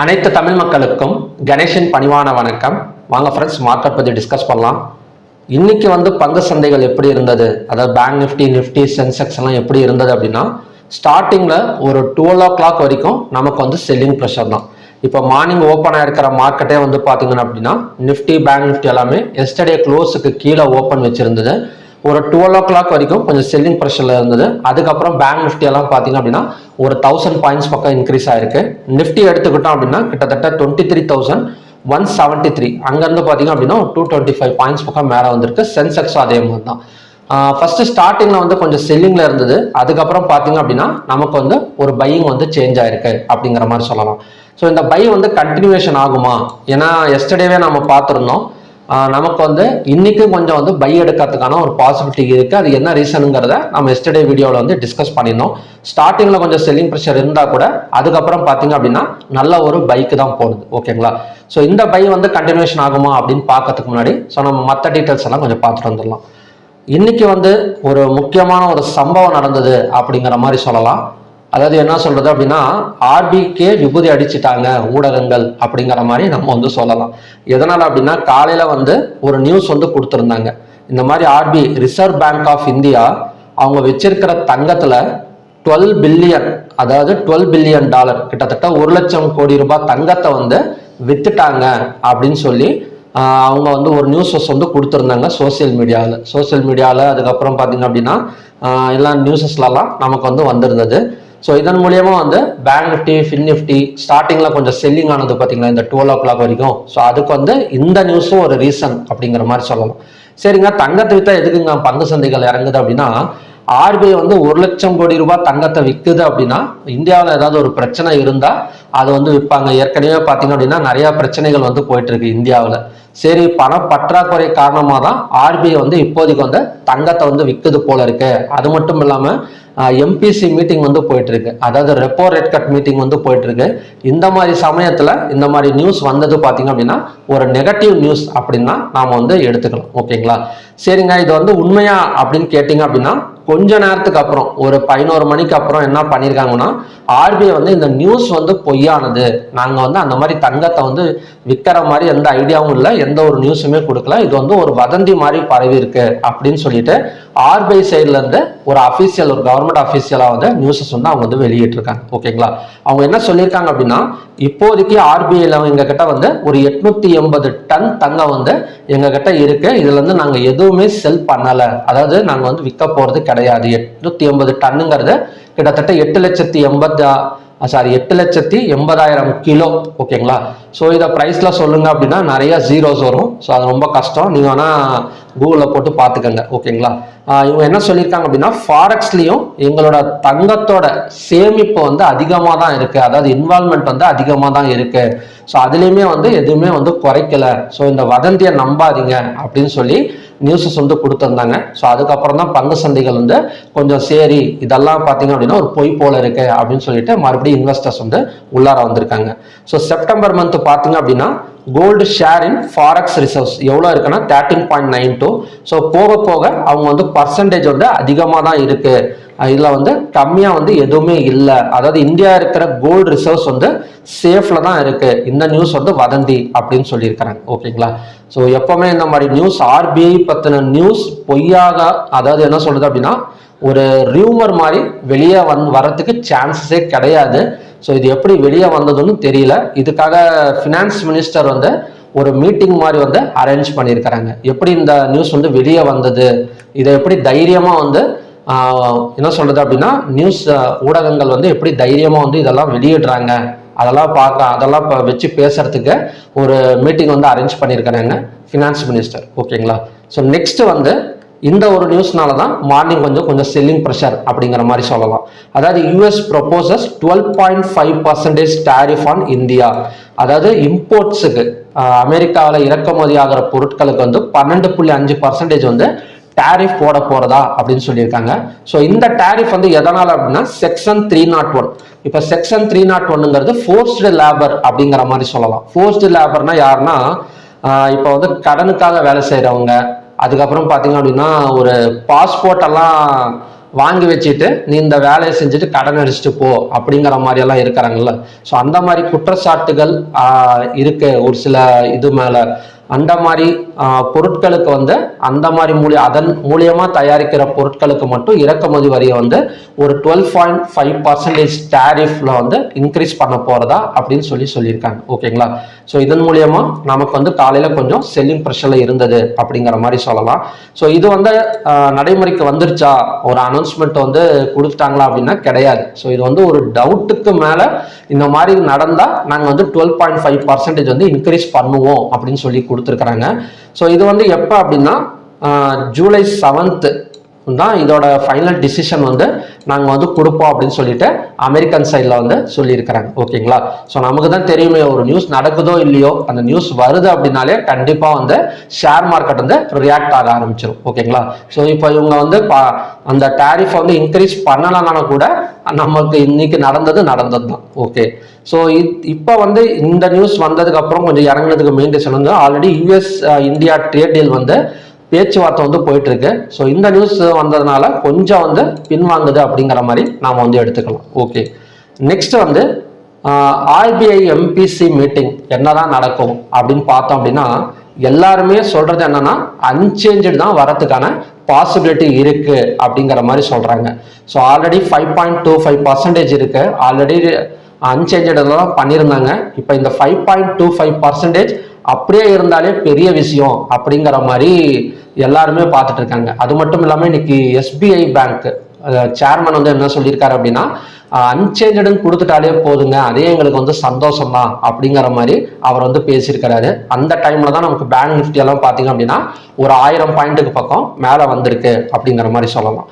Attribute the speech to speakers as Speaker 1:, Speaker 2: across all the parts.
Speaker 1: அனைத்து தமிழ் மக்களுக்கும் கணேஷின் பணிவான வணக்கம். வாங்க ஃப்ரெண்ட்ஸ், மார்க்கெட் பற்றி டிஸ்கஸ் பண்ணலாம். இன்னைக்கு பங்கு சந்தைகள் எப்படி இருந்தது, அதாவது பேங்க் நிஃப்டி சென்செக்ஸ் எல்லாம் எப்படி இருந்தது அப்படின்னா, ஸ்டார்டிங்கில் ஒரு 12 o'clock வரைக்கும் நமக்கு செல்லிங் ப்ரெஷர் தான். இப்போ மார்னிங் ஓப்பன் ஆகிருக்கிற மார்க்கெட்டே பார்த்தீங்கன்னா அப்படின்னா நிஃப்டி பேங்க் நிஃப்டி எல்லாமே எஸ்டர்டே க்ளோஸுக்கு கீழே ஓப்பன் வச்சிருந்தது. ஒரு 12 o'clock வரைக்கும் கொஞ்சம் செல்லிங் ப்ரெஷர்ல இருந்தது. அதுக்கப்புறம் பேங்க் நிஃப்டி எல்லாம் பார்த்தீங்க அப்படின்னா ஒரு 1000 பாயிண்ட்ஸ் பக்கம் இன்க்ரீஸ் ஆயிருக்கு. நிஃப்டி எடுத்துக்கிட்டோம் அப்படின்னா கிட்டத்தட்ட 23,173 அங்கேருந்து பார்த்தீங்க அப்படின்னா 225 பாயிண்ட்ஸ் பக்கம் மேலே வந்திருக்கு. சென்செக்ஸும் அதே மாதிரி தான். ஃபர்ஸ்ட் ஸ்டார்டிங்ல கொஞ்சம் செல்லிங்ல இருந்தது. அதுக்கப்புறம் பார்த்தீங்க அப்படின்னா நமக்கு ஒரு பையிங் சேஞ்ச் ஆயிருக்கு அப்படிங்கிற மாதிரி சொல்லலாம். ஸோ இந்த பை கண்டினியூவேஷன் ஆகுமா? ஏன்னா எஸ்டர்டேவே நம்ம பார்த்துருந்தோம். நமக்கு இன்னைக்கு கொஞ்சம் பை எடுக்கிறதுக்கான ஒரு பாசிபிலிட்டி இருக்கு. அது என்ன ரீசனுங்கிறத நம்ம எஸ்டர்டே வீடியோவில் டிஸ்கஸ் பண்ணியிருந்தோம். ஸ்டார்டிங்ல கொஞ்சம் செல்லிங் ப்ரெஷர் இருந்தா கூட அதுக்கப்புறம் பார்த்தீங்க அப்படின்னா நல்ல ஒரு பைக்கு தான் போகுது. ஓகேங்களா? ஸோ இந்த பை கண்டினியூவேஷன் ஆகுமா அப்படின்னு பார்க்கறதுக்கு முன்னாடி நம்ம மற்ற டீட்டெயில்ஸ் எல்லாம் கொஞ்சம் பார்த்துட்டு வந்துடலாம். இன்னைக்கு ஒரு முக்கியமான ஒரு சம்பவம் நடந்தது அப்படிங்கிற மாதிரி சொல்லலாம். அதாவது என்ன சொல்றது அப்படின்னா, ஆர்பிக்கே விபூதி அடிச்சுட்டாங்க ஊடகங்கள் அப்படிங்கிற மாதிரி நம்ம சொல்லலாம். எதனால அப்படின்னா, காலையில ஒரு நியூஸ் கொடுத்துருந்தாங்க. இந்த மாதிரி R B Reserve Bank of India அவங்க வச்சிருக்கிற தங்கத்துல 12 பில்லியன், அதாவது $12 பில்லியன் கிட்டத்தட்ட 1 லட்சம் கோடி ரூபாய் தங்கத்தை வித்துட்டாங்க அப்படின்னு சொல்லி அவங்க ஒரு நியூஸஸ் கொடுத்துருந்தாங்க சோசியல் மீடியாவில். அதுக்கப்புறம் பார்த்தீங்க அப்படின்னா எல்லா நியூஸஸ்லாம் நமக்கு வந்திருந்தது. ஸோ இதன் மூலியமா பேங்க் நிஃப்டி ஃபின் நிஃப்டி ஸ்டார்டிங்ல கொஞ்சம் செல்லிங் ஆனது பார்த்தீங்களா இந்த 12 o'clock வரைக்கும். ஸோ அதுக்கு இந்த நியூஸும் ஒரு ரீசன் அப்படிங்கிற மாதிரி சொல்லலாம். சரிங்க, தங்கத்தை வித்தா எதுக்குங்க பங்கு சந்தைகள் இறங்குது அப்படின்னா, ஆர்பிஐ 1 லட்சம் கோடி ரூபாய் தங்கத்தை விற்குது அப்படின்னா இந்தியாவில் ஏதாவது ஒரு பிரச்சனை இருந்தா அது விற்பாங்க. ஏற்கனவே பார்த்தீங்க அப்படின்னா நிறைய பிரச்சனைகள் போயிட்டு இருக்கு இந்தியாவில். சரி, பண பற்றாக்குறை காரணமாக தான் ஆர்பிஐ இப்போதைக்கு தங்கத்தை விற்குது போல இருக்கு. அது மட்டும் இல்லாம எம்பிசி மீட்டிங் போயிட்டு இருக்கு, அதாவது ரெப்போ ரேட் கட் மீட்டிங் போயிட்டு இருக்கு. இந்த மாதிரி சமயத்துல இந்த மாதிரி நியூஸ் வந்தது பாத்தீங்க அப்படின்னா ஒரு நெகட்டிவ் நியூஸ் அப்படின்னா நாம எடுத்துக்கலாம். ஓகேங்களா? சரிங்க, இது உண்மையா அப்படின்னு கேட்டீங்க அப்படின்னா கொஞ்ச நேரத்துக்கு அப்புறம் ஒரு 11 மணிக்கு அப்புறம் என்ன பண்ணிருக்காங்கன்னா, ஆர்பிஐ இந்த நியூஸ் பொய்யானது, நாங்க அந்த மாதிரி தங்கத்தை விற்கிற மாதிரி எந்த ஐடியாவும் இல்லை, எந்த ஒரு நியூஸுமே கொடுக்கல, இது ஒரு வதந்தி மாதிரி பரவி இருக்கு அப்படின்னு சொல்லிட்டு ஆர்பிஐ சைட்ல இருந்து ஒரு அபிஷியல், ஒரு கவர்மெண்ட் அபிஷியலா நியூஸஸ் அவங்க வெளியிட்டு இருக்காங்க. ஓகேங்களா? அவங்க என்ன சொல்லியிருக்காங்க அப்படின்னா, இப்போதைக்கு ஆர்பிஐல எங்க கிட்ட ஒரு 880 டன் தங்கம் எங்க கிட்ட இருக்கு. இதுல நாங்க எதுவுமே செல் பண்ணல, அதாவது நாங்க விற்க போறது கிடையாது. 880 டன்னுங்கிறது கிட்டத்தட்ட 8,80,000 கிலோ. ஓகேங்களா? ஸோ இதை ப்ரைஸ்ல சொல்லுங்க அப்படின்னா நிறைய ஜீரோஸ் வரும். ஸோ அது ரொம்ப கஷ்டம். நீங்க வேணா கூகுளில் போட்டு பார்த்துக்கங்க. ஓகேங்களா? இவங்க என்ன சொல்லியிருக்காங்க அப்படின்னா, ஃபாரெக்ஸ்லயும் எங்களோட தங்கத்தோட சேமிப்பு அதிகமாக தான் இருக்கு, அதாவது இன்வால்மெண்ட் அதிகமாக தான் இருக்கு. ஸோ அதுலேயுமே எதுவுமே குறைக்கல. ஸோ இந்த வதந்தியை நம்பாதீங்க அப்படின்னு சொல்லி நியூஸஸ் கொடுத்துருந்தாங்க. ஸோ அதுக்கப்புறம் தான் பங்கு சந்தைகள் கொஞ்சம் சரி இதெல்லாம் பார்த்தீங்க அப்படின்னா ஒரு பொய் போல இருக்கு அப்படின்னு சொல்லிட்டு மறுபடியும் இன்வெஸ்டர்ஸ் உள்ளார வந்திருக்காங்க. ஸோ செப்டம்பர் மந்த் பார்த்தீங்க அப்படின்னா gold share in forex reserves எவ்வளோ இருக்குன்னா 13.92. ஸோ போக போக அவங்க பர்சன்டேஜ் அதிகமாக தான் இருக்கு. இதுல கம்மியா எதுவுமே இல்லை. அதாவது இந்தியா இருக்கிற கோல்டு ரிசர்வ்ஸ் சேஃப்ல தான் இருக்கு. இந்த நியூஸ் வதந்தி அப்படின்னு சொல்லியிருக்கிறாங்க. ஓகேங்களா? ஸோ எப்பவுமே இந்த மாதிரி நியூஸ், ஆர்பிஐ பத்தின நியூஸ் பொய்யாக, அதாவது என்ன சொல்றது அப்படின்னா ஒரு ரியூமர் மாதிரி வெளியே வர்றதுக்கு சான்சஸே கிடையாது. ஸோ இது எப்படி வெளியே வந்ததுன்னு தெரியல. இதுக்காக ஃபினான்ஸ் மினிஸ்டர் ஒரு மீட்டிங் மாதிரி அரேஞ்ச் பண்ணியிருக்கிறாங்க. எப்படி இந்த நியூஸ் வெளியே வந்தது, இதை எப்படி தைரியமா என்ன சொல்றது அப்படின்னா நியூஸ் ஊடகங்கள் எப்படி தைரியமா இதெல்லாம் வெளியிடுறாங்க, அதெல்லாம் வச்சு பேசுறதுக்கு ஒரு மீட்டிங் அரேஞ்ச் பண்ணியிருக்கிறாங்க ஃபினான்ஸ் மினிஸ்டர். ஓகேங்களா? ஸோ நெக்ஸ்ட் இந்த ஒரு நியூஸ்னால தான் மார்னிங் கொஞ்சம் செல்லிங் ப்ரெஷர் அப்படிங்கிற மாதிரி சொல்லலாம். அதாவது US proposes 12.5% tariff on India. அதாவது இம்போர்ட்ஸுக்கு அமெரிக்காவில் இறக்குமதி ஆகிற பொருட்களுக்கு 12.5% டாரிஃப் போட போறதா அப்படின்னு சொல்லியிருக்காங்க. ஸோ இந்த டாரிஃப் எதனால அப்படின்னா செக்ஷன் 301. இப்போ செக்ஷன் 301ங்கிறது ஃபோர்ஸ்டு லேபர் அப்படிங்கிற மாதிரி சொல்லலாம். ஃபோர்ஸ்டு லேபர்னா யாருன்னா, இப்போ கடனுக்காக வேலை செய்யறவங்க, அதுக்கப்புறம் பார்த்தீங்க அப்படின்னா ஒரு பாஸ்போர்ட் எல்லாம் வாங்கி வச்சுட்டு நீ இந்த வேலையை செஞ்சுட்டு கடன் அடிச்சுட்டு போ அப்படிங்கிற மாதிரி எல்லாம் இருக்கிறாங்கல்ல. ஸோ அந்த மாதிரி குற்றச்சாட்டுகள் இருக்கு ஒரு சில இது மேல. அந்த மாதிரி பொருட்களுக்கு வந்து அந்த மாதிரி அதன் மூலியமா தயாரிக்கிற பொருட்களுக்கு மட்டும் இறக்குமதி வரியை வந்து ஒரு 12.5% டேரிஃப்ல வந்து இன்க்ரீஸ் பண்ண போறதா அப்படின்னு சொல்லியிருக்காங்க. ஓகேங்களா. ஸோ இதன் மூலியமா நமக்கு வந்து காலையில கொஞ்சம் செல்லிங் ப்ரெஷர்ல இருந்தது அப்படிங்கிற மாதிரி சொல்லலாம். ஸோ இது வந்து நடைமுறைக்கு வந்துருச்சா, ஒரு அனௌன்ஸ்மெண்ட் வந்து கொடுத்துட்டாங்களா அப்படின்னா கிடையாது. ஸோ இது வந்து ஒரு டவுட்டுக்கு மேல இந்த மாதிரி நடந்தா நாங்கள் வந்து 12.5% வந்து இன்க்ரீஸ் பண்ணுவோம் அப்படின்னு சொல்லி கொடுத்துருக்குறாங்க. ஸோ இது வந்து எப்போ அப்படின்னா ஜூலை 7th தான் இதோட ஃபைனல் டிசிஷன் வந்து நாங்கள் வந்து கொடுப்போம் அப்படின்னு சொல்லிட்டு அமெரிக்கன் சைடில் வந்து சொல்லியிருக்கிறாங்க. ஓகேங்களா. ஸோ நமக்கு தான் தெரியுமே, ஒரு நியூஸ் நடக்குதோ இல்லையோ, அந்த நியூஸ் வருது அப்படின்னாலே கண்டிப்பாக வந்து ஷேர் மார்க்கெட் வந்து ரியாக்ட் ஆக ஆரம்பிச்சிடும். ஓகேங்களா. ஸோ இப்போ இவங்க வந்து அந்த டேரிஃப் வந்து இன்க்ரீஸ் பண்ணலனாலும் கூட நமக்கு இன்னைக்கு நடந்தது தான். ஓகே. ஸோ இப்போ வந்து இந்த நியூஸ் வந்ததுக்கு அப்புறம் கொஞ்சம் இறங்கினதுக்கு மெயின் ரீசன் வந்து already US India trade deal வந்து பேச்சுவார்த்தை வந்து போயிட்டு இருக்கு. ஸோ இந்த நியூஸ் வந்ததுனால கொஞ்சம் வந்து பின்வாங்குது அப்படிங்கிற மாதிரி நாம வந்து எடுத்துக்கலாம். ஓகே. நெக்ஸ்ட் வந்து ஆர்பிஐ எம்பிசி மீட்டிங் என்னதான் நடக்கும் அப்படின்னு பார்த்தோம் அப்படின்னா எல்லாருமே சொல்றது என்னன்னா அன்சேஞ்சு தான் வரதுக்கான பாசிபிலிட்டி இருக்கு அப்படிங்கிற மாதிரி சொல்றாங்க. ஸோ ஆல்ரெடி 5.25% இருக்கு. ஆல்ரெடி அன்சேஞ்சு தான் பண்ணியிருந்தாங்க. இப்போ இந்த 5.25% அப்படியே இருந்தாலே பெரிய விஷயம் அப்படிங்கிற மாதிரி எல்லாருமே பார்த்துட்டு இருக்காங்க. அது மட்டும் இல்லாமல் இன்னைக்கு எஸ்பிஐ பேங்க் சேர்மன் வந்து என்ன சொல்லியிருக்காரு அப்படின்னா அன்சேஞ்சடுன்னு கொடுத்துட்டாலே போதுங்க, அதே எங்களுக்கு வந்து சந்தோஷம் தான் அப்படிங்கிற மாதிரி அவர் வந்து பேசியிருக்கிறாரு. அந்த டைம்ல தான் நமக்கு பேங்க் நிஃப்டி எல்லாம் பார்த்தீங்க அப்படின்னா ஒரு 1000 பாயிண்ட்டுக்கு பக்கம் மேலே வந்திருக்கு அப்படிங்கிற மாதிரி சொல்லலாம்.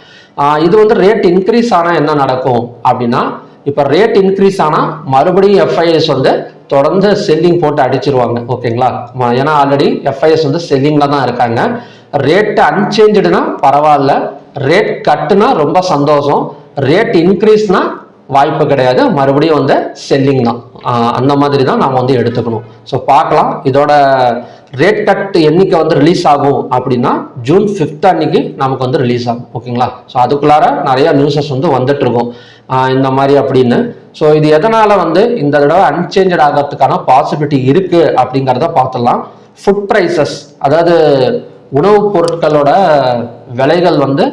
Speaker 1: இது வந்து ரேட் இன்க்ரீஸ் ஆனால் என்ன நடக்கும் அப்படின்னா, இப்போ ரேட் இன்க்ரீஸ் ஆனால் மறுபடியும் எஃப்ஐஎஸ் வந்து தொடர்ந்து செல்லிங் போட்டு அடிச்சிருவாங்க. ஓகேங்களா. ஏன்னா ஆல்ரெடி எஃப்ஐஎஸ் வந்து செல்லிங்ல தான் இருக்காங்க. ரேட் அன்சேஞ்சுடுனா பரவாயில்ல, ரேட் கட்டுனா ரொம்ப சந்தோஷம், ரேட் இன்க்ரீஸ்னா வாய்ப்பு கிடையாது, மறுபடியும் வந்து செல்லிங் தான். அந்த மாதிரி தான் நாம் வந்து எடுத்துக்கணும். ஸோ பார்க்கலாம் இதோட ரேட் கட் என்னைக்கு வந்து ரிலீஸ் ஆகும் அப்படின்னா ஜூன் 5th அன்னைக்கு நமக்கு வந்து ரிலீஸ் ஆகும். ஓகேங்களா. ஸோ அதுக்குள்ளார நிறைய நியூஸஸ் வந்து வந்துட்டு இருக்கும் இந்த மாதிரி அப்படின்னு. ஸோ இது எதனால வந்து இந்த தடவை அன்சேஞ்சட் ஆகிறதுக்கான பாசிபிலிட்டி இருக்கு அப்படிங்கிறத பார்த்துடலாம். ஃபுட் ப்ரைசஸ், அதாவது உணவுப் பொருட்களோட விலைகள் வந்து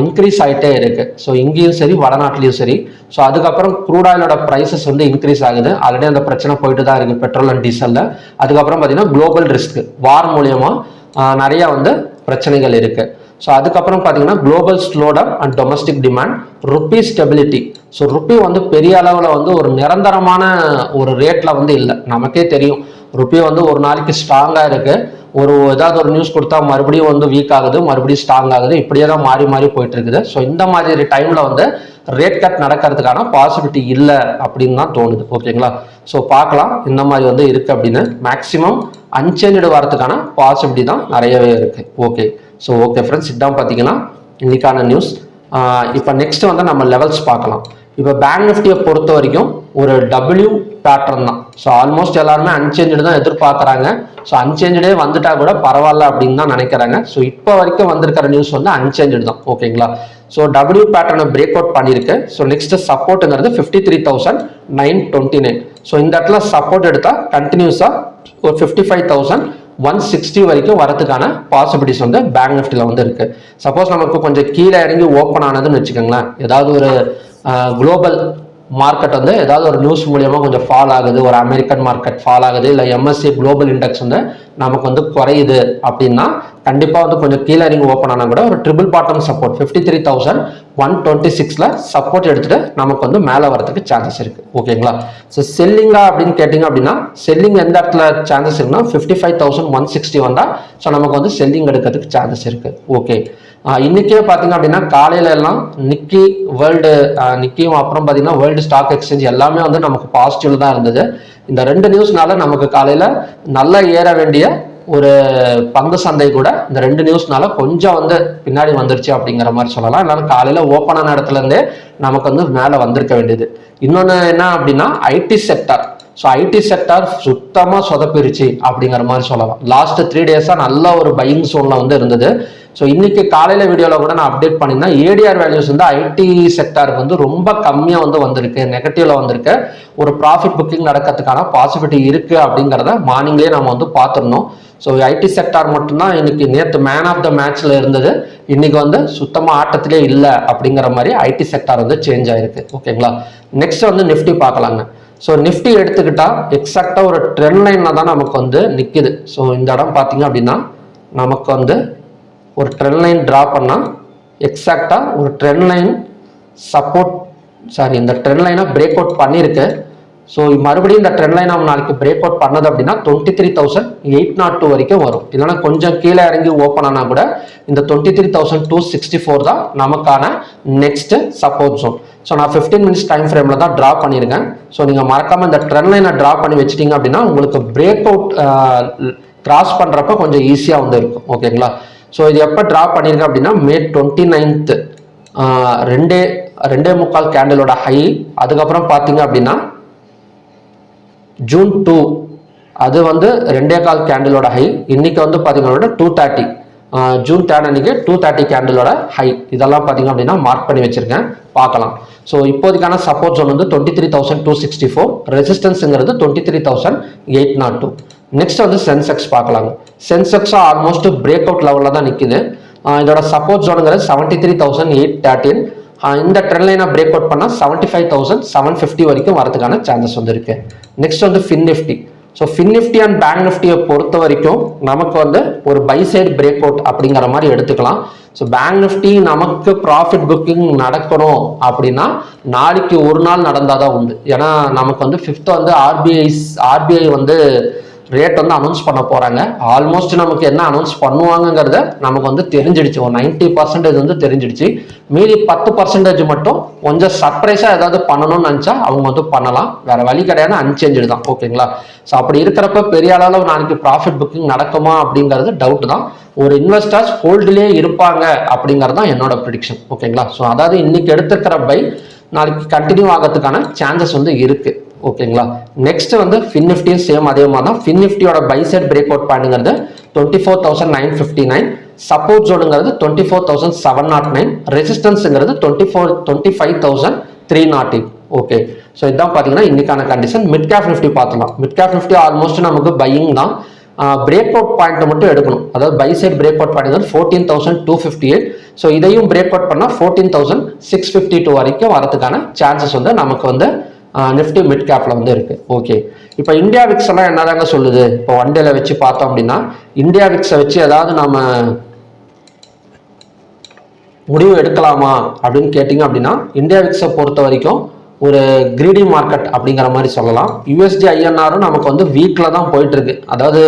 Speaker 1: இன்க்ரீஸ் ஆகிட்டே இருக்கு. ஸோ இங்கேயும் சரி வடநாட்டிலையும் சரி. ஸோ அதுக்கப்புறம் க்ரூட் ஆயிலோட ப்ரைசஸ் வந்து இன்க்ரீஸ் ஆகுது. ஆல்ரெடி அந்த பிரச்சனை போயிட்டு தான் இருக்கு பெட்ரோல் அண்ட் டீசல்ல. அதுக்கப்புறம் பார்த்தீங்கன்னா குளோபல் ரிஸ்க் வார் மூலியமா நிறைய வந்து பிரச்சனைகள் இருக்கு. ஸோ அதுக்கப்புறம் பார்த்தீங்கன்னா global slowdown and domestic demand, rupee stability. So rupee வந்து பெரிய அளவில் வந்து ஒரு நிரந்தரமான ஒரு ரேட்ல வந்து இல்லை. நமக்கே தெரியும் ருப்பி வந்து ஒரு நாளைக்கு ஸ்ட்ராங்காக இருக்கு, ஏதாவது ஒரு நியூஸ் கொடுத்தா மறுபடியும் வந்து வீக் ஆகுது, மறுபடியும் ஸ்ட்ராங் ஆகுது, இப்படியே தான் மாறி மாறி போயிட்டு இருக்குது. ஸோ இந்த மாதிரி டைம்ல வந்து ரேட் கட் நடக்கிறதுக்கான பாசிபிலிட்டி இல்லை அப்படின்னு தான் தோணுது. ஓகேங்களா. ஸோ பார்க்கலாம் இந்த மாதிரி வந்து இருக்கு அப்படின்னு. மேக்சிமம் அன்சேஞ்சு வரதுக்கான பாசிபிலிட்டி தான் நிறையவே இருக்கு. ஓகே. ஸோ ஓகே ஃப்ரெண்ட்ஸ், இதான் பார்த்தீங்கன்னா இன்னைக்கான நியூஸ். இப்போ நெக்ஸ்ட் வந்து நம்ம லெவல்ஸ் பார்க்கலாம். இப்போ பேங்க் நிஃப்டியை பொறுத்த வரைக்கும் ஒரு டபிள்யூ பேட்டர்ன் தான். ஸோ ஆல்மோஸ்ட் எல்லாருமே அன்சேஞ்சு தான் எதிர்பார்க்குறாங்க. ஸோ அன்சேஞ்சே வந்துட்டா கூட பரவாயில்ல அப்படின்னு தான் நினைக்கிறாங்க. ஸோ இப்போ வரைக்கும் வந்திருக்கிற நியூஸ் வந்து அன்சேஞ்சு தான். ஓகேங்களா. ஸோ டபிள்யூ பேட்டர்னை பிரேக் அவுட் பண்ணியிருக்கு. ஸோ நெக்ஸ்ட் சப்போர்ட்டுங்கிறது 53,929. ஸோ இந்த இடத்துல சப்போர்ட் எடுத்தால் கண்டினியூஸாக ஒரு 55,160 வரைக்கும் வரதுக்கான பாசிபிலிட்டிஸ் வந்து பேங்க் நிஃப்டியில் வந்து இருக்கு. சப்போஸ் நமக்கு கொஞ்சம் கீழே இறங்கி ஓப்பன் ஆனதுன்னு வச்சுக்கோங்களேன், ஏதாவது ஒரு குளோபல் மார்க்கெட் வந்து ஏதாவது ஒரு நியூஸ் மூலியமா கொஞ்சம் ஃபால் ஆகுது, ஒரு அமெரிக்கன் மார்க்கெட் ஃபால் ஆகுது, இல்லை எம்எஸ்சி குளோபல் இண்டெக்ஸ் வந்து நமக்கு வந்து குறையுது அப்படின்னா கண்டிப்பாக வந்து கொஞ்சம் கீழே இறங்கி ஓப்பன் ஆனால் கூட ஒரு ட்ரிபிள் பாட்டம் சப்போர்ட் 53,126ல சப்போர்ட் எடுத்துட்டு நமக்கு வந்து மேலே வரதுக்கு சான்சஸ் இருக்கு. ஓகேங்களா. ஸோ செல்லிங்கா அப்படின்னு கேட்டிங்க அப்படின்னா செல்லிங் எந்த இடத்துல சான்சஸ் இருக்குன்னா 55,160 வந்தா ஸோ நமக்கு வந்து செல்லிங் எடுக்கிறதுக்கு சான்சஸ் இருக்கு. ஓகே. இன்னைக்கே பார்த்தீங்க அப்படின்னா காலையில எல்லாம் நிக்கியும் அப்புறம் பார்த்தீங்கன்னா வேர்ல்டு ஸ்டாக் எக்ஸ்சேஞ்ச் எல்லாமே வந்து நமக்கு பாசிட்டிவ்ல தான் இருந்தது. இந்த 2 நியூஸ்னால நமக்கு காலையில நல்லா ஏற வேண்டிய ஒரு பங்கு சந்தை கூட இந்த 2 நியூஸ்னால கொஞ்சம் வந்து பின்னாடி வந்துருச்சு அப்படிங்கிற மாதிரி சொல்லலாம். இல்லைன்னா காலையில ஓப்பன் ஆன இடத்துல இருந்தே நமக்கு வந்து மேலே வந்திருக்க வேண்டியது. இன்னொன்று என்ன அப்படின்னா IT sector. So IT sector சுத்தமாக சொதப்பிருச்சு அப்படிங்கிற மாதிரி சொல்லலாம். லாஸ்ட் 3 டேஸாக நல்ல ஒரு பையிங் சோன்ல வந்து இருந்தது. ஸோ இன்னைக்கு காலையில் வீடியோவில் கூட நான் அப்டேட் பண்ணியிருந்தேன். ஏடிஆர் வேல்யூஸ் வந்து ஐடி செக்டாருக்கு வந்து ரொம்ப கம்மியாக வந்து வந்திருக்கு, நெகட்டிவ்ல வந்திருக்கு. ஒரு ப்ராஃபிட் புக்கிங் நடக்கிறதுக்கான பாசிபிலிட்டி இருக்கு அப்படிங்கிறத மார்னிங்லேயே நம்ம வந்து பார்த்துருந்தோம். ஸோ ஐடி செக்டார் மட்டும்தான் இன்னைக்கு நேற்று மேன் ஆஃப் த மேட்ச்ல இருந்தது, இன்னைக்கு வந்து சுத்தமாக ஆட்டத்திலே இல்லை அப்படிங்கிற மாதிரி ஐடி செக்டார் வந்து சேஞ்ச் ஆயிருக்கு. ஓகேங்களா, நெக்ஸ்ட் வந்து நிஃப்டி பார்க்கலாங்க. ஸோ நிஃப்டி எடுத்துக்கிட்டா எக்ஸாக்டா ஒரு ட்ரெண்ட் லைன்ல தான் நமக்கு வந்து நிற்குது. ஸோ இந்த இடம் பார்த்தீங்க அப்படின்னா நமக்கு வந்து ஒரு ட்ரெண்ட் லைன் டிரா பண்ணால் எக்ஸாக்டா ஒரு ட்ரெண்ட் லைன் சப்போர்ட், இந்த ட்ரெண்ட் லைனை பிரேக் அவுட் பண்ணியிருக்கு. ஸோ மறுபடியும் இந்த ட்ரெண்ட் லைன் நம்ம நாளைக்கு பிரேக் அவுட் பண்ணது அப்படின்னா 23,802 வரைக்கும் வரும். இல்லைன்னா கொஞ்சம் கீழே இறங்கி ஓப்பன் ஆனால் கூட இந்த 23,264 தான் நமக்கான நெக்ஸ்ட் சப்போர்ட் ஜோன். ஸோ நான் 15 மினிட்ஸ் டைம் ஃப்ரேமில் தான் ட்ரா பண்ணியிருக்கேன். ஸோ நீங்கள் மறக்காமல் இந்த ட்ரெண்ட் லைனை ட்ரா பண்ணி வச்சிட்டிங்க அப்படின்னா உங்களுக்கு பிரேக் அவுட் கிராஸ் பண்ணுறப்ப கொஞ்சம் ஈஸியாக வந்து இருக்கும். ஓகேங்களா, ஸோ இது எப்போ ட்ரா பண்ணியிருக்கேன் அப்படின்னா May 29th 2.25 கேண்டிலோட ஹை. அதுக்கப்புறம் பார்த்தீங்க அப்படின்னா June 2 அது வந்து 2.25 கேண்டிலோட ஹை. இன்னைக்கு வந்து பார்த்தீங்கன்னா 230 June 10 அன்னைக்கு 230 கேண்டிலோட ஹை. இதெல்லாம் பார்த்தீங்க அப்படின்னா மார்க் பண்ணி வச்சிருக்கேன், பார்க்கலாம். ஸோ இப்போதைக்கான சப்போர்ட் ஜோன் வந்து 23,264, ரெசிஸ்டன்ஸுங்கிறது 23,802. நெக்ஸ்ட் வந்து சென்செக்ஸ் பார்க்கலாங்க. சென்செக்ஸும் ஆல்மோஸ்ட் பிரேக் அவுட் லெவலில் தான் நிற்குது. இதோட சப்போர்ட் ஜோனுங்கிறது 73,813. இந்த ட்ரெண்ட் லைனை பிரேக் அவுட் பண்ணால் 75,750 வரைக்கும் வரதுக்கான சான்சஸ் வந்து இருக்கு. நெக்ஸ்ட் வந்து Fin Nifty. So Fin Nifty and bank நிஃப்டியை பொறுத்த வரைக்கும் நமக்கு வந்து ஒரு பை சைடு பிரேக் அவுட் அப்படிங்கிற மாதிரி எடுத்துக்கலாம். ஸோ பேங்க் நிஃப்டி நமக்கு ப்ராஃபிட் புக்கிங் நடக்கணும் அப்படின்னா நாளைக்கு ஒரு நாள் நடந்தாதான் உண்டு. ஏன்னா நமக்கு வந்து 5th வந்து ஆர்பிஐ வந்து ரேட் வந்து அனௌன்ஸ் பண்ண போறாங்க. ஆல்மோஸ்ட் நமக்கு என்ன அனௌன்ஸ் பண்ணுவாங்கிறத நமக்கு வந்து தெரிஞ்சிடுச்சு, ஒரு 90% வந்து தெரிஞ்சிடுச்சு. மீதி 10% மட்டும் கொஞ்சம் சர்ப்ரைஸா ஏதாவது பண்ணணும்னு நினைச்சா அவங்க வந்து பண்ணலாம், வேற வழி கிடையாது, அன்சேஞ்சு தான். ஓகேங்களா, ஸோ அப்படி இருக்கிறப்ப பெரிய அளவில் நாளைக்கு ப்ராஃபிட் புக்கிங் நடக்குமா அப்படிங்கிறது டவுட் தான். ஒரு இன்வெஸ்டர்ஸ் ஹோல்டுலேயே இருப்பாங்க அப்படிங்கிறது தான் என்னோட ப்ரிடிக்ஷன். ஓகேங்களா, ஸோ அதாவது இன்னைக்கு எடுத்துக்கிற பை நாளைக்கு கண்டினியூ ஆகிறதுக்கான சான்சஸ் வந்து இருக்கு. ஓகேங்களா, நெக்ஸ்ட் வந்து ஃபின் நிஃப்டியும் சேம் அதே மாதிரி தான். ஃபின் நிஃப்டியோட பை சைட் பிரேக் அவுட் பாயிண்ட்ங்கிறது 24,959, சப்போர்ட் ஜோனுங்கிறது 24,709, ரெசிஸ்டன்ஸ்ங்கிறது 25,308. ஓகே, ஸோ இதான் பார்த்தீங்கன்னா இன்னைக்கான கண்டிஷன். மிட் கேப் நிஃப்டி பார்த்துலாம். மிட் கேப் நிஃப்டி ஆல்மோஸ்ட் நமக்கு பையிங் தான். பிரேக் அவுட் பாயிண்ட் மட்டும் எடுக்கணும், அதாவது buy side break out point 14,258. So இதையும் பிரேக் அவுட் பண்ணால் 14,652 வரைக்கும் வரதுக்கான சான்சஸ் வந்து நமக்கு வந்து நிஃப்டி மிட் கேப்ல வந்து இருக்கு. ஓகே, இப்போ இந்தியா விக்ஸ் எல்லாம் என்னதாங்க சொல்லுது? இப்போ ஒன் டேல வச்சு பார்த்தோம் அப்படின்னா இந்தியா விக்ஸை வச்சு ஏதாவது நம்ம முடிவு எடுக்கலாமா அப்படின்னு கேட்டிங்க அப்படின்னா இந்தியா விக்ஸை பொறுத்த வரைக்கும் ஒரு கிரீடி மார்க்கெட் அப்படிங்கிற மாதிரி சொல்லலாம். யூஎஸ்டி ஐஎன்ஆரும் நமக்கு வந்து வீக்ல தான் போயிட்டு இருக்கு. அதாவது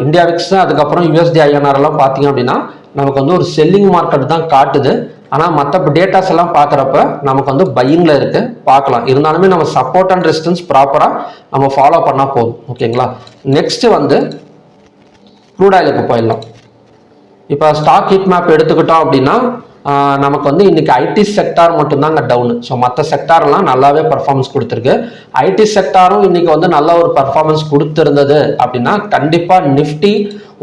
Speaker 1: இந்தியா விக்ஸ் அதுக்கப்புறம் யூஎஸ்டி ஐஎன்ஆர் எல்லாம் பார்த்தீங்க அப்படின்னா நமக்கு வந்து ஒரு செல்லிங் மார்க்கெட் தான் காட்டுது. ஆனால் மற்ற டேட்டாஸ் எல்லாம் பார்க்குறப்ப நமக்கு வந்து பையிங்ல இருக்கு, பார்க்கலாம். இருந்தாலுமே நம்ம சப்போர்ட் அண்ட் ரெசிஸ்டன்ஸ் ப்ராப்பராக நம்ம ஃபாலோ பண்ணால் போதும். ஓகேங்களா, நெக்ஸ்ட் வந்து க்ரூட் ஆயிலுக்கு போயிடலாம். இப்போ ஸ்டாக் ஹீட் மேப் எடுத்துக்கிட்டோம் அப்படின்னா நமக்கு வந்து இன்னைக்கு ஐடி செக்டார் மட்டும்தாங்க டவுனு. ஸோ மற்ற செக்டார்லாம் நல்லாவே பர்ஃபார்மன்ஸ் கொடுத்துருக்கு. ஐடி செக்டாரும் இன்னைக்கு வந்து நல்ல ஒரு பர்ஃபார்மன்ஸ் கொடுத்துருந்தது அப்படின்னா கண்டிப்பாக நிஃப்டி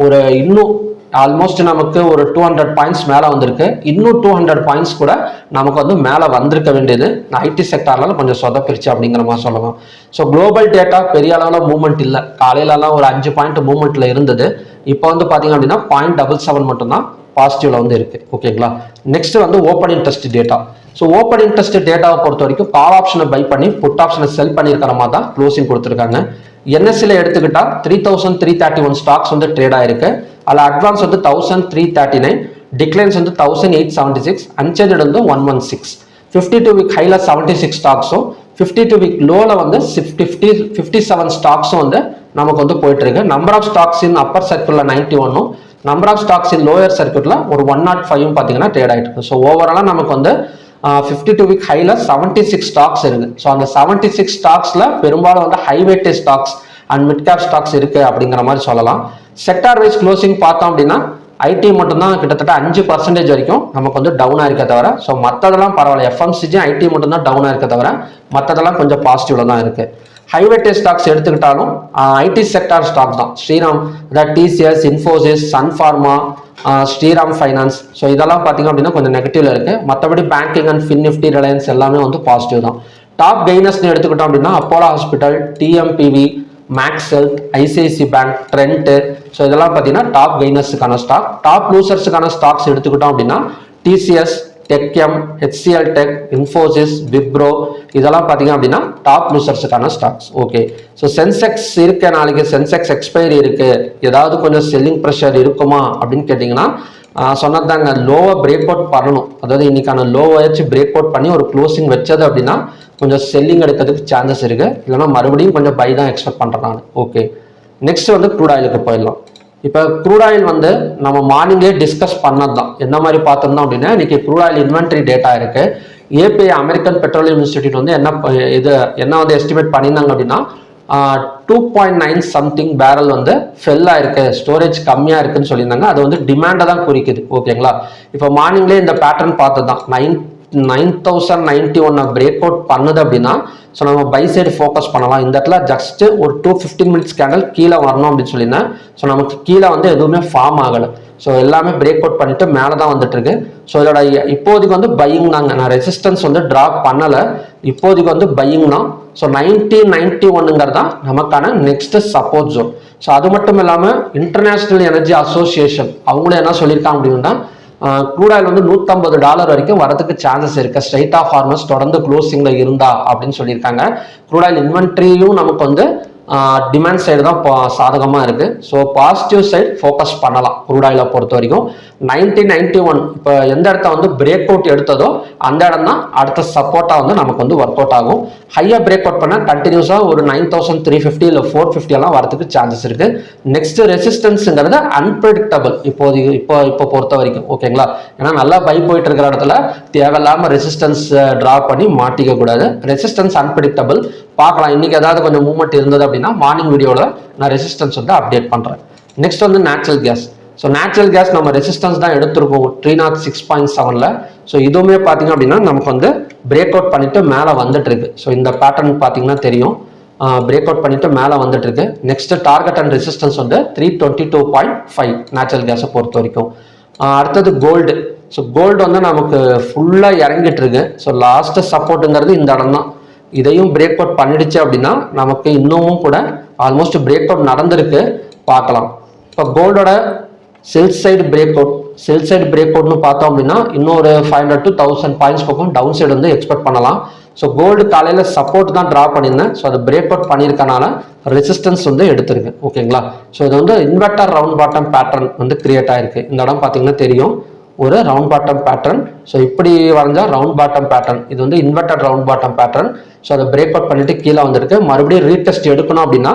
Speaker 1: ஒரு இன்னும் ஆல்மோஸ்ட் நமக்கு ஒரு 200 பாயிண்ட்ஸ் மேலே வந்திருக்கு. இன்னும் 200 பாயிண்ட்ஸ் கூட நமக்கு வந்து மேலே வந்திருக்க வேண்டியது. ஐடி செக்டார்லாம் கொஞ்சம் சொதப்பிருச்சு அப்படிங்கிற மாதிரி சொல்லலாம். ஸோ குளோபல் டேட்டா பெரிய அளவில் மூவ்மெண்ட் இல்லை. காலையிலலாம் ஒரு 5 பாயிண்ட் மூவ்மெண்ட்ல இருந்தது. இப்போ வந்து பார்த்தீங்க அப்படின்னா 0.77 மட்டும்தான் பாசிட்டிவ்ல வந்து இருக்கு. ஓகேங்களா, நெக்ஸ்ட் வந்து open interest data. So open interest டேட்டாவை பொறுத்த வரைக்கும் கால் ஆப்ஷனை பை பண்ணி புட் ஆப்ஷனை செல் பண்ணியிருக்கிற மாதிரி தான் க்ளோசிங் கொடுத்துருக்காங்க. என்எஸ்சியில் எடுத்துக்கிட்டா 3,331 ஸ்டாக்ஸ் வந்து ட்ரேட் ஆயிருக்கு. அதில் அட்வான்ஸ் வந்து 1,339, டிக்ளைன்ஸ் வந்து 1,876, அன்சேஞ்சு வந்து 116. 52 வீக் ஹைல 76 ஸ்டாக்ஸும் 52 வீக் லோல வந்து 57 ஸ்டாக்ஸும் வந்து நமக்கு வந்து போயிட்டு இருக்கு. Number of stocks in upper சர்க்கியூட்ல 91, number of stocks in lower சர்க்கியூட்ல ஒரு 105 பார்த்தீங்கன்னா ட்ரேட் ஆயிட்டு இருக்கு. ஸோ ஓவராலாக நமக்கு வந்து 52 வீக் ஹைல 76 ஸ்டாக்ஸ் இருக்கு. ஸோ அந்த 76 ஸ்டாக்ஸ்ல பெரும்பாலும் வந்து high weightage stocks and mid cap stocks இருக்கு அப்படிங்கிற மாதிரி சொல்லலாம். செக்டார் வைஸ் க்ளோசிங் பார்த்தோம் அப்படின்னா ஐடி மட்டும்தான் கிட்டத்தட்ட 5% வரைக்கும் நமக்கு வந்து டவுன் ஆயிருக்க தவிர, ஸோ மற்றதெல்லாம் பரவாயில்ல. எஃப்எம்சிஜி ஐடி மட்டும்தான் டவுன் ஆயிருக்க தவிர மற்றதெல்லாம் கொஞ்சம் பாசிட்டிவ்ல தான் இருக்கு. ஹை வெயிட்டேஜ் ஸ்டாக்ஸ் எடுத்துக்கிட்டாலும் ஐடி செக்டார் ஸ்டாக் தான். ஸ்ரீராம், அதாவது TCS, Infosys, Sun Pharma, Shriram finance. So இதெல்லாம் பார்த்தீங்க அப்படின்னா கொஞ்சம் நெகட்டிவ்ல இருக்கு. மற்றபடி banking and Fin Nifty, Reliance எல்லாமே வந்து பாசிட்டிவ் தான். டாப் கெய்னர்ஸ்னு எடுத்துக்கிட்டோம் அப்படின்னா Apollo hospital, TMPV, Max Health, ICIC bank, Trent. So இதெல்லாம் பார்த்தீங்கன்னா டாப் கெய்னர்ஸுக்கான ஸ்டாக். டாப் லூசர்ஸுக்கான ஸ்டாக்ஸ் எடுத்துக்கிட்டோம் அப்படின்னா TCS, TechM, HCL tech, Infosys, Wipro இதெல்லாம் பார்த்தீங்க அப்படின்னா டாப் லூசர்ஸுக்கான ஸ்டாக்ஸ். ஓகே, ஸோ சென்செக்ஸ் இருக்கு, நாளைக்கு சென்செக்ஸ் எக்ஸ்பைரி இருக்கு, ஏதாவது கொஞ்சம் செல்லிங் ப்ரெஷர் இருக்குமா அப்படின்னு கேட்டிங்கன்னா சொன்னதாங்க, லோவை பிரேக் அவுட் பண்ணணும். அதாவது இன்னைக்கான லோவை வச்சு பிரேக் அவுட் பண்ணி ஒரு க்ளோசிங் வச்சது அப்படின்னா கொஞ்சம் செல்லிங் எடுக்கிறதுக்கு சான்சஸ் இருக்கு. இல்லைன்னா மறுபடியும் கொஞ்சம் பை தான் எக்ஸ்பெக்ட் பண்ணுறேன் நான். ஓகே, நெக்ஸ்ட் வந்து க்ரூட் ஆயிலுக்கு போயிடலாம். இப்போ க்ரூட் ஆயில் வந்து நம்ம மார்னிங்லேயே டிஸ்கஸ் பண்ணது தான். என்ன மாதிரி பார்த்துருந்தோம் அப்படின்னா இன்னைக்கு க்ரூட் ஆயில் இன்வென்ட்ரி டேட்டா இருக்கு. ஏபிஐ, அமெரிக்கன் பெட்ரோலியம் இன்ஸ்டிடியூட் வந்து என்ன வந்து எஸ்டிமேட் பண்ணியிருந்தாங்க அப்படின்னா 2.9 சம்திங் பேரல் வந்து ஃபெல்லா இருக்கு, ஸ்டோரேஜ் கம்மியா இருக்குன்னு சொல்லியிருந்தாங்க. அது வந்து டிமாண்டை தான் குறிக்குது. ஓகேங்களா, இப்போ மார்னிங்லேயே இந்த பேட்டர்ன் பார்த்து தான் 9091 பிரேக் அவுட் பண்ணுது அப்படின்னா ஸோ நம்ம பை சைடு ஃபோக்கஸ் பண்ணலாம். இந்த இடத்துல ஜஸ்ட் ஒரு 215 மினிட்ஸ் கேண்டல் கீழே வரணும் அப்படின்னு சொல்லியிருந்தேன். ஸோ நமக்கு கீழே வந்து எதுவுமே ஃபார்ம் ஆகலை. ஸோ எல்லாமே பிரேக் அவுட் பண்ணிட்டு மேலே தான் வந்துட்டு இருக்கு. ஸோ இதோட இப்போதைக்கு வந்து பையிங் தாங்க. நான் ரெசிஸ்டன்ஸ் வந்து ட்ராப் பண்ணலை, இப்போதைக்கு வந்து பையிங் தான். ஸோ 9091 தான் நமக்கான நெக்ஸ்ட் சப்போர்ட் ஜோன். ஸோ அது மட்டும் இல்லாமல் இன்டர்நேஷனல் எனர்ஜி அசோசியேஷன் அவங்களும் என்ன சொல்லியிருக்காங்க அப்படின்னா க்ரூட் ஆயில் வந்து $150 வரைக்கும் வரதுக்கு சான்சஸ் இருக்கு, ஸ்ட்ரைட் ஆஃப் ஃபார்மர்ஸ் தொடர்ந்து க்ளோசிங்ல இருந்தா அப்படின்னு சொல்லியிருக்காங்க. க்ரூட் ஆயில் இன்வென்ட்ரியும் நமக்கு வந்து டிமாண்ட் சைடு தான் சாதகமாக இருக்கு. ஸோ பாசிட்டிவ் சைடு ஃபோக்கஸ் பண்ணலாம் க்ரூட் ஆயிலை பொறுத்த வரைக்கும். 9091 இப்போ எந்த இடத்த வந்து பிரேக் அவுட் எடுத்ததோ அந்த இடம் தான் அடுத்த சப்போர்ட்டாக வந்து நமக்கு வந்து ஒர்க் அவுட் ஆகும். ஹையாக பிரேக் அவுட் பண்ணால் கண்டினியூஸாக ஒரு 9350 இல்லை 450 எல்லாம் வரதுக்கு சான்சஸ் இருக்கு. நெக்ஸ்ட் ரெசிஸ்டன்ஸுங்கிறது அன்பிரடிக்டபிள் இப்போ பொறுத்த வரைக்கும். ஓகேங்களா, ஏன்னா நல்லா பை போயிட்டு இருக்கிற இடத்துல தேவையில்லாமல் ரெசிஸ்டன்ஸ் ட்ரா பண்ணி மாட்டிக்க கூடாது. ரெசிஸ்டன்ஸ் அன்பிரடிக்டபிள் பார்க்கலாம். இன்னைக்கு ஏதாவது கொஞ்சம் மூவ்மெண்ட் இருந்தது அப்படின்னா மார்னிங் வீடியோவில் நான் ரெசிஸ்டன்ஸ் வந்து அப்டேட் பண்ணுறேன். நெக்ஸ்ட் வந்து natural gas. So natural gas நம்ம ரெசிஸ்டன்ஸ் தான் எடுத்திருக்கோம் 306.7ல. ஸோ இதுவுமே பார்த்தீங்க அப்படின்னா நமக்கு வந்து பிரேக் அவுட் பண்ணிட்டு மேலே வந்துட்டு இருக்கு. ஸோ இந்த பேட்டர்ன் பார்த்தீங்கன்னா தெரியும், பிரேக் அவுட் பண்ணிட்டு மேலே வந்துட்டு இருக்கு. நெக்ஸ்ட் டார்கெட் அண்ட் ரெசிஸ்டன்ஸ் வந்து 322.5 நேச்சுரல் கேஸை பொறுத்த வரைக்கும். அடுத்தது கோல்டு. ஸோ கோல்டு வந்து நமக்கு ஃபுல்லாக இறங்கிட்டு இருக்கு. ஸோ லாஸ்ட் சப்போர்ட்டுங்கிறது இந்த இடம் தான். இதையும் பிரேக் அவுட் பண்ணிடுச்சு அப்படின்னா நமக்கு இன்னமும் கூட ஆல்மோஸ்ட் பிரேக் அவுட் நடந்திருக்கு, பார்க்கலாம். இப்போ கோல்டோட செல் சைடு பிரேக் அவுட்னு பார்த்தோம் அப்படின்னா இன்னொரு 500 to 1000 பாயிண்ட்ஸ் பக்கம் டவுன் சைடு வந்து எக்ஸ்பெக்ட் பண்ணலாம். ஸோ கோல்டு காலையில் சப்போர்ட் தான் ட்ரா பண்ணியிருந்தேன். ஸோ அது பிரேக் அவுட் பண்ணியிருக்கனால ரெசிஸ்டன்ஸ் வந்து எடுத்திருக்கு. ஓகேங்களா, ஸோ இது வந்து இன்வெர்டர் ரவுண்ட் பாட்டம் பேட்டர்ன் வந்து கிரியேட் ஆயிருக்கு. இந்த இடம் பார்த்தீங்கன்னா தெரியும், ஒரு ரவுண்ட் பாட்டம் பேட்டர்ன். ஸோ இப்படி வரைஞ்சா ரவுண்ட் பாட்டம் பேட்டர்ன், இது வந்து inverted round bottom pattern. So அதை பிரேக் அவுட் பண்ணிட்டு கீழே வந்திருக்கு. மறுபடியும் ரீடெஸ்ட் எடுக்கணும் அப்படின்னா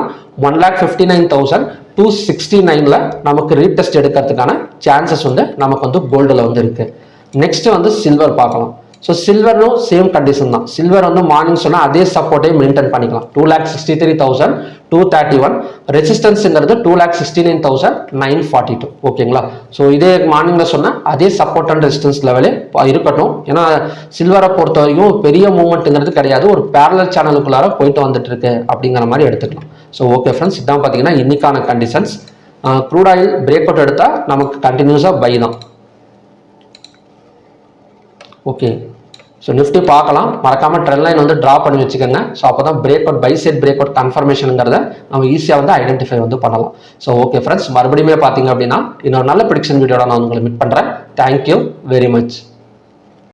Speaker 1: 1,59,269ல நமக்கு ரீடெஸ்ட் எடுக்கிறதுக்கான சான்சஸ் வந்து நமக்கு வந்து கோல்டில் வந்து இருக்கு. நெக்ஸ்ட் வந்து சில்வர் பார்க்கலாம். ஸோ சில்வரும் சேம் கண்டிஷன் தான். சில்வர் வந்து மார்னிங் சொன்னால் அதே சப்போர்ட்டை மெயின்டைன் பண்ணிக்கலாம். 2,63,231. ரெசிஸ்டன்ஸுங்கிறது 2,69,942. ஓகேங்களா, ஸோ இதே மார்னிங்கில் சொன்னால் அதே சப்போர்ட் அண்ட் ரெசிஸ்டன்ஸ் லெவலே இருக்கட்டும். ஏன்னா சில்வரை பொறுத்த வரைக்கும் பெரிய மூவ்மெண்ட்டுங்கிறது கிடையாது, ஒரு பேரலல் சேனலுக்குள்ளார போயிட்டு வந்துட்டு இருக்கு அப்படிங்கிற மாதிரி எடுத்துக்கலாம். ஸோ ஓகே ஃப்ரெண்ட்ஸ், இதான் பார்த்தீங்கன்னா இன்னைக்கான conditions. Crude oil break out எடுத்தால் நமக்கு கண்டினியூஸாக பை தான். ஓகே, ஸோ நிஃப்டி பார்க்கலாம். மறக்காம ட்ரெண்ட் லைன் வந்து ட்ரா பண்ணி வச்சுக்கோங்க. ஸோ அப்போ தான் break out buy side break out கன்ஃபர்மேஷனுங்கிறத நம்ம ஈஸியாக வந்து ஐடென்டிஃபை வந்து பண்ணலாம். ஸோ ஓகே ஃப்ரெண்ட்ஸ், மறுபடியும் பார்த்தீங்க அப்படின்னா இன்னொரு நல்ல ப்ரெடிக்ஷன் வீடியோட நான் உங்களை மீட் பண்ணுறேன். Thank you very much.